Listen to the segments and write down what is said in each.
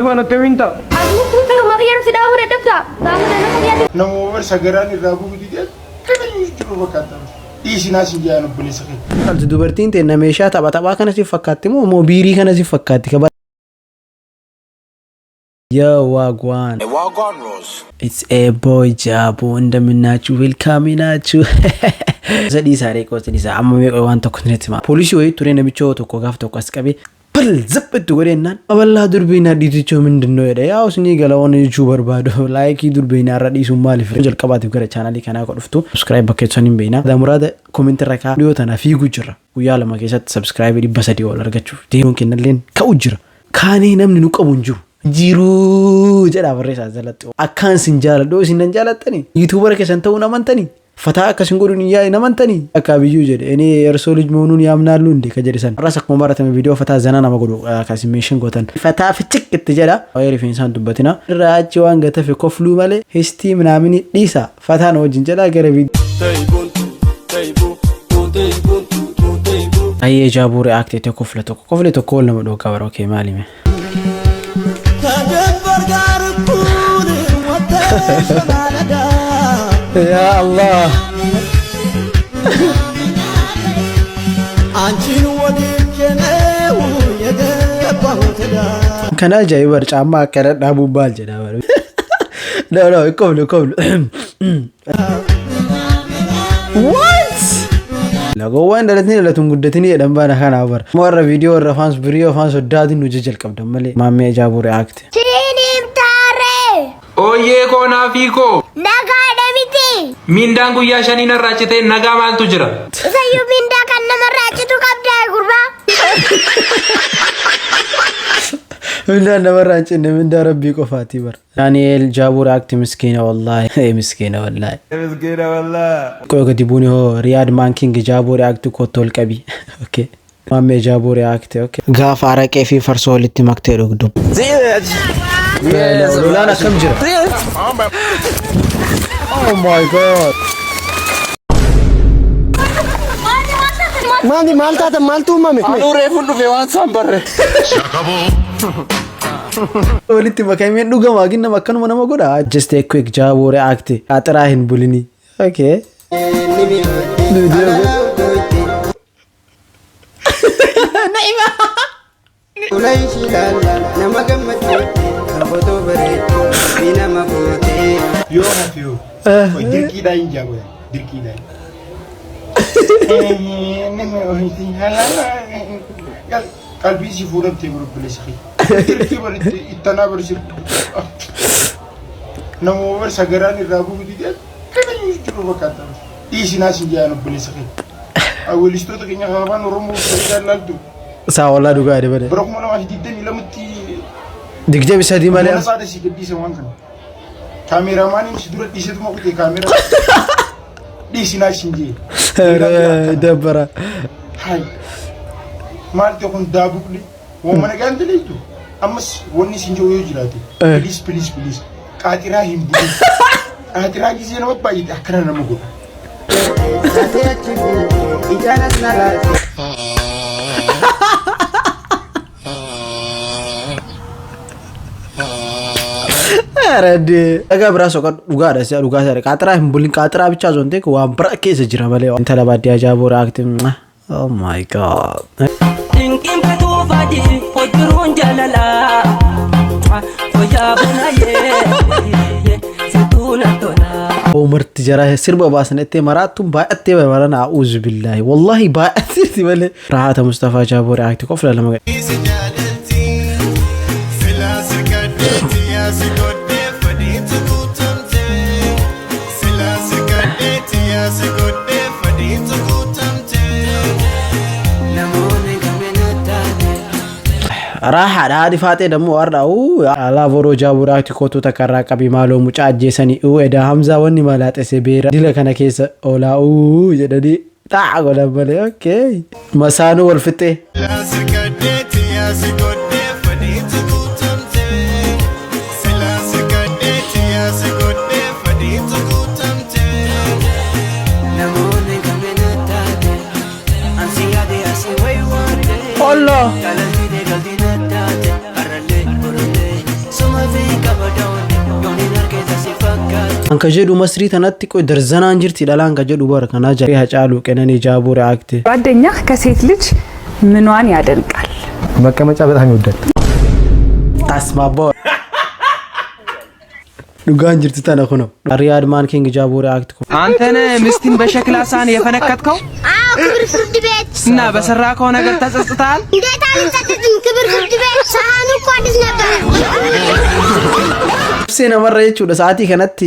Bueno, te vinta. Aku pun tak makan sudah udah dah. Tahu dah nak dia. Namu bersagaran irabu gitu kan itu berkata. Isi nasi jangan boleh sakit. Kalau dubartiin ta'e nameeshaa taphaa kana si fakkaatti moo biirii kana si fakkaatti kaba. Yo wagwan. Wagwan Rose. It's a boy Jabu እንደምናችሁ welcome ናችሁ. Zadi sare ko zadi sa amma me waan tokko netti ma. Poliisi way ture namicho tokko gaaf tokko as qabe. Bal zabbatu godeennan aballa durbiina dhiticho mindinno yedha yaa usni galaawwan youtuber baado like durbiina radhiisu maaliif jalqabaatiif gara channel kana ko dhuftu subscribe bakkeetti hin beena da murada comment raka video tana fiigu jira guyyaa lama keessatti subscribe dhibba sadii ol argachuuf deemuun kennalleen ka'u jira kaanii namni nu qabu hin jiru jedha barreessaa jalatti akkaan sin jaaladhu isin nan jaalattani youtuber keessan ta'uu namantani Fata akkasin godhun yaa namantani akka biyyuu jedhe ene yeroo lij moonuun yaamnaallu inde ka jedhisan rasa akkuma baratame video fata zana nama godhu akkasin mention gotan fata fichik itti jedha ayri fiinsan dubbatina raachi waan gatafe koflu male histi mnaamini dhisa fata no wajin jedha gara video ayye Jabu react ete kofle tokko wal nama dhoka baro okay maalime Ya Allah Kana aja'ibar caammaa akkana dhaabuu baal jedha bara. No, qablu. What? Lagoowwan dhalatanii dhalatuun guddatanii jedhan baana kana bara. Warra viidiyoo warra fans birii fans soddaatiin nu jalqabdan malee. Maammee Jabu react. Oye kona fiko. Naga Daviti. Mindaan guyyaa shaniin arraachite nagaa maaltu jira? Sayyuu mindaa kan nama raachitu qabdaa gurba. Mindaan nama raachine mindaa rabbii qofaati bar. Daniel Jabu react miskiina wallahi. Miskiina wallahi. Koyo gadi buuni ho Riyad Manking Jabu react ko tol qabi. Okay. Maammee Jabu react okay. Gaafa araqee fi farsoo walitti maktee dhugdu. Lolana kam jira? Oh my god. Mani malta maltu mame. Anure fundu fe waan sambarre. Walitti makamee dhugama ginna makkanuma nama godha. Just a quick Jabu react. Atraa hin bulini. Okay. Naima. Ulai shilala nama gammatu. Foto bareedu bina mabuute Yo hafiyo. Dirki da inja goya. Dirki da. Neme ohiti halala. Qalbii si fuudhamtee gurgurleessi. Dirki bareedu ittana barsiir. Namu bersagaran irabu gitu kan itu berkata. Isi nasi jangan boleh. Awalistoto kenya kawan Oromo sekalian lalu. Sawala duga ada pada. Berok mana masih tidak nilamuti. Digja bisa di mana? Mana ada sih di semua kan. Kameraman ini sudah di situ mau ke kamera. Di sini sinji. Dabara. Hai. Mal tu kon dabu ni. Wo mana ganti itu. Amas woni sinji oyo jirati. Please. Katira himbu. Katira gizi na wat bayi akara na mugo. Ijanas nala Arade aga braso kan uga ada sih uga sih katra himbulin katra bicara zonte ko ambra ke sejira male intala badia Jabu react oh my god Thinking patu fadi podrun jalala Foya bunaye Situna tona Umar tijara sirba basnete maratum baatte barana a'udhu billahi wallahi baatte male rahata Mustafa Jabu react ko fala lama راح هذه فاتي دمو أرده على فرو Jabu react كوتو تكرر كبي مالو مشاجي سني إذا حمزة وني مالات سبيرة دي لكنا كيس أولا جددي تعال بالي أوكي مسانو والفتة Allah Anka jedhu masrii tanatti qoy darzanaan jirti dhalaan ka jedhu bara kana jari Hacaaluu Qananii Jaabuu react ጓደኛ ከሴት ልጅ ምኗን ያደንቃል? መቀመጫ በጣም ይወዳል። ታስማቦ ዱጋን jirti tana kuno Riyad Man King Jaabuu react ko አንተ ነህ ምስቲን በሸክላ ሳህን የፈነከትከው? አዎ ክብር ፍርድ ቤት እና በሰራከው ነገር ተጸጽተሃል? እንዴት አልጸጸትም? ክብር ፍርድ ቤት ሳህኑ እኮ አዲስ ነበር። Sena marra jechuudha sa'aatii kanatti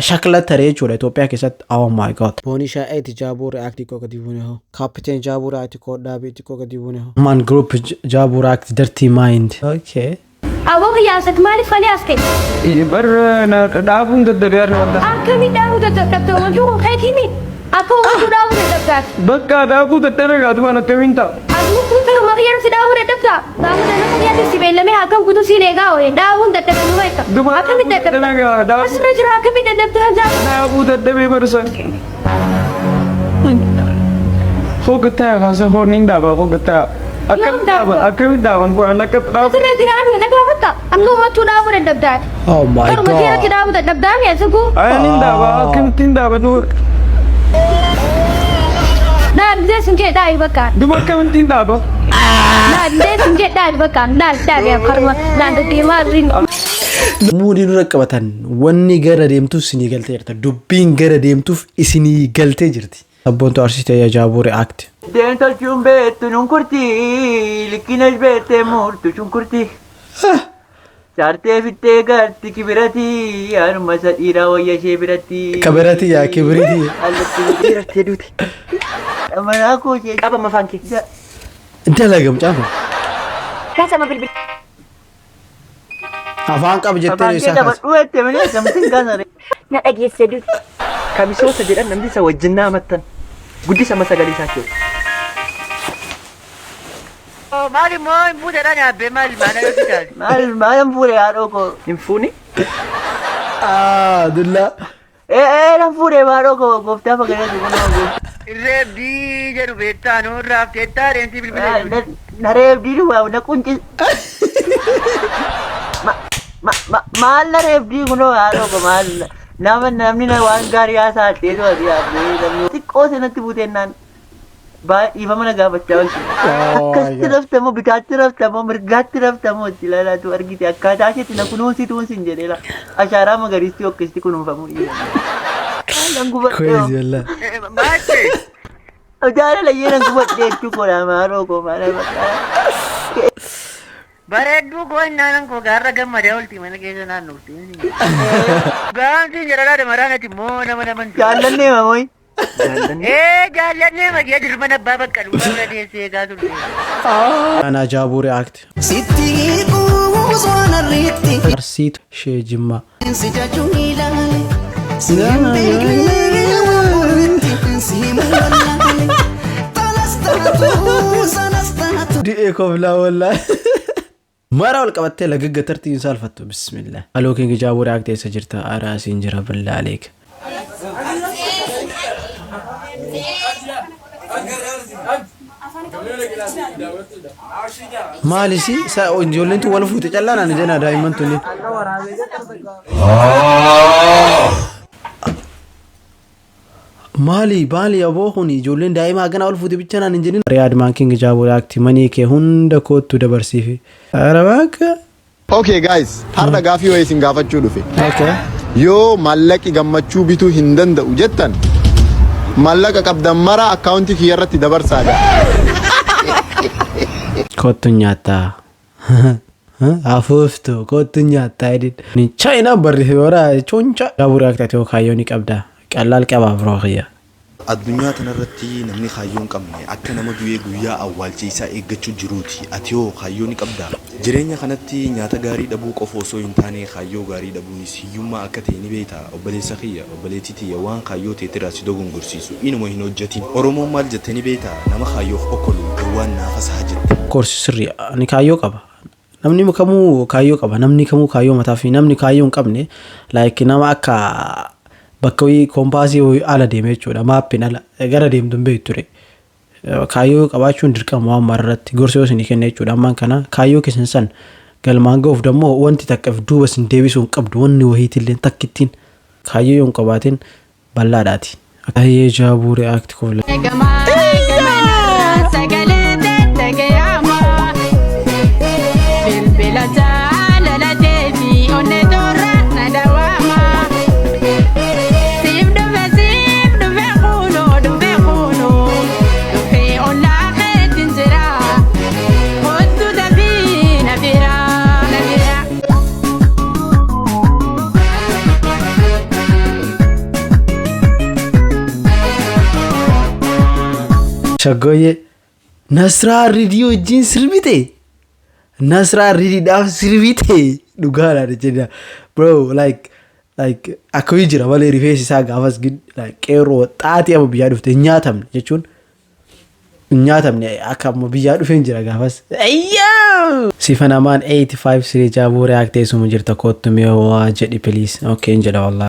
shakla taree jechuudha Itoophiyaa keessatti. Oh my god. Boonisha 8 Jaabuu react ko gadi buune ho. Captain Jaabuu react ko dhaabeeti ko gadi buune ho. Man group Jaabuu react dirty mind. Okay. አቦ ያሰት ማለት ፈሊ አስከኝ በር ዳቡን ተደረር ነው ወጣ አከሚ ዳቡ ተተከተው ወንጁ ከቲሚ አኮ ወንጁ ዳቡ ተደብታት በቃ ዳቡ ተደረጋት ማለት ከሚንታ አዱ ኩተ ማሪያም ሲዳቡ ተደብታ ዳቡ ተነከ ሲበለሜ አከም ኩቱ ሲኔጋ ወይ ዳቡን ተደብቱ ወይታ አከሚ ተደብታ ዳቡ ስረጅራ አከሚ ተደብታ ዳቡ ተደበ በርሰን ፎግታ ያጋሰ ሆርኒንግ ዳባ ፎግታ አከሚ ዳባን ቆና ከጥራ ስለዚህ አን ነጋፈታ አምኖ ወቱ ዳቡ ተደብታ Oh my god ዳቡ ዳቡ ተደብታ ያስኩ አይኒን ዳባ አከምቲን ዳባ ነው ዳብ ዘስ እንጀ ዳይ በቃ ዱማ ከምቲን ዳባ ዳብ ዘስ እንጀ ዳይ በቃ ዳብ ያ ከርማ ዳንተ ዲማሪን Muudin raqqabatan wanni gara deemtuuf isinii galtee jirta. Dubbiin gara deemtuuf isinii galtee jirti. Sabboontu arsitee Jaabuu react. Dental chumbetu nunkurti likinas bete murtu chunkurti. Charte fitte garti kibirati arma sadira waya shebirati. Kabirati yaa kibiriti. Allatti kibirati duti. Amana ko je aba mafanki. Dalagam caafa. kasa mabil Afaan qab jettee Afanki isaa dapat kaas. duete mene samtin ganare. na dhageesse dut Kamisoota jedhan namni isa wajjin naamattan guddisa masagalii isaati. Maali moo hin fuudhedha nyaabbe maali maana yoo fitaal. Maal hin fuudhe haadhoo koo. Hin fuuni? Dullaa. Nan fuudhe haadhoo koo gooftaa fagadatu kunoo. Reebdii jedhu beektaa nuu raafteettaa deemtii bilbilee. Na reebdii dhugaa na quncis. Maal na reebdii kunoo haadhoo koo maal namni waan gaarii haasaa ta'ee too adii haadhee xiqqoo sanatti buuteennaan dhiifama na gaafachaa oolti. Akkasitti raftamoo bitaatti raftamoo mirgaatti raftamoo itti ilaalaatu argite akkaataa isheetti na kunuunsituun sin jedheera. Ashaaraa magariistii akkasitti kunuunfamuu dhiyeenya. Crazy Allah. Maatii. Jaalala yeena gubadhee jechuu koodha maaroo koo maala bakka. Bareedduu koo innaanan koo gaarra gammadee olti mana keessa naannofti. Gaantiin jedhadhaa damaraanetti immoo nama namanti. Jaallannee mamooyi. Jaallannee magee dirma nabbaa bakka dhuunfaa bira deessee eegaa turte. Ana Jaabuu react. Sitti kuusoon arriitti Arsiitu shee Jimmaa. si jajuun ilaale si hin beekne warritti si hin wallaale talas taatu sanas taatu. Di'ee kooflaa wallaa. Mara ol qabattee lagagga tartiin saalfattu bismillah. Aloo King Jaabuu react eessa jirta? Araasiin jira billaa aleeka. Maalisi ijoolleen tun wal fuute callaan jedha daa'imman tunniin. Maali aboo kun ijoolleen daa'imaa ganaa wal fuute bichaa naan hin jedhin. Riyad Man King Jaabuu react manii kee hunda kootu dabarsiifi. Arabaaka. Okay guys, har'a gaafii wayii isin gaafachuu dhufe. Okay. Yoo maallaqi gammachuu bituu hin danda'u jettan maallaqa qabdan mara akkaawuntii kiyya irratti dabarsaa Kottu nyaataa. Afuuftu kottu nyaataa edin. Chaayinaa barreeffame wara cuunca. Jaabuu react ati kaayyoo ni qabda. Qallaal qabaaf rooxiyya. Addunyaa kanarratti namni kaayyoo hin qabne akka nama du'ee guyyaa awwaalchiisaa eeggachuu jiruuti. Ati hoo kaayyoo ni qabdaa? Jireenya kanatti nyaata gaarii dhabuu qofa osoo hin taane kaayyoo gaarii dhabuunis hiyyummaa akka ta'e ni beekta. Obboleessa kiyya obboleettii tiyya waan kaayyoo teetirraa si dogongorsiisu inuma hin hojjetin. Oromoon maal jettee ni beekta? Nama kaayyoof okkolu waan naafasaa jette. Koorsi sirrii ani kaayyoo qaba. Namni kamuu kaayyoo qaba. Namni kamuu kaayyoo mataa fi namni kaayyoo hin qabne like nama akka bakka wayii koompaasii ala deemee jechuudha. Maappiin ala gara deemtu hin beektu ture. Kaayyoo qabaachuun dirqama waan mararratti gorsa yoo isinii kenna jechuudha. Ammaan kana kaayyoo keessan san galmaan ga'uuf dammoo wanti takkaaf duuba isin deebisuu hin qabdu wanni wayiitillee takkittiin kaayyoo yoon qabaatin bal'aadhaati. Ayyee jaabuu react koofle. Shagoye Nasraa Ridiyoo wajjin sirbite. Nasraa Ridiidhaaf sirbite. Dhugaadha jedha. Bro like akkami jira malee rifeensi isaa gaafas qeerroo xaatii amma biyyaa dhufte nyaatamne jechuun nyaatamne akka amma biyyaa dhufeen jira gaafas. Ayyaa! Sifanamaan 85 siree jaabuu react eessuma jirta kottu mee waa jedhi please. Okay hin jedha wallah.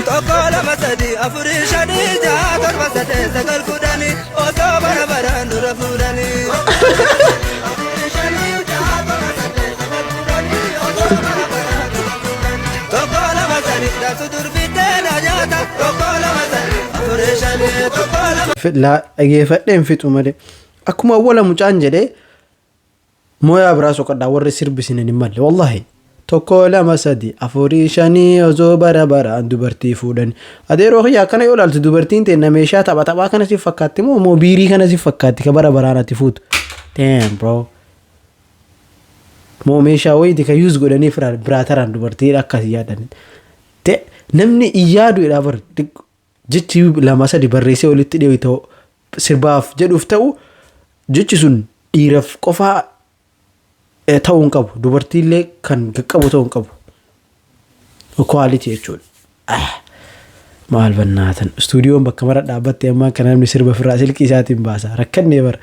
Tokola masadi afurishani jaatar masade sagal kudani oso barabaran dura fudani. Tokola masadi dasu durbite na jaata tokola masadi afurishani tokola. La dhageeffadheen fixu malee akkuma awwala mucaan jedhee mooyaa biraa soqadhaa warri sirbisinen hin malle wallahi. Tokko lama sadi afurii shanii osoo barabaraan dubartii fuudhan. Adeeroo xiyyaa akkana yoo ilaaltu dubartiin teenya meeshaa taphaa kana si fakkaatti moo biirii kana si fakkaatti ka barabaraan ati fuutu. Damn bro. Moo meeshaa wayiiti ka yuuz godhanii biraataraan dubartii akkasii yaadan. Namni iyyaadudha bar jechi lama sadi barreessee walitti dhiyoo ta'u sirbaaf jedhuuf ta'u jechi sun dhiiraaf qofaa ta'uun qabu dubartiillee kan qaqqabu ta'uun qabu quality jechuudha. Maal bannaatan stuudiyoon bakka mara dhaabbatte ammaa kan namni sirba firraa silkii isaatiin baasa rakkannee bara.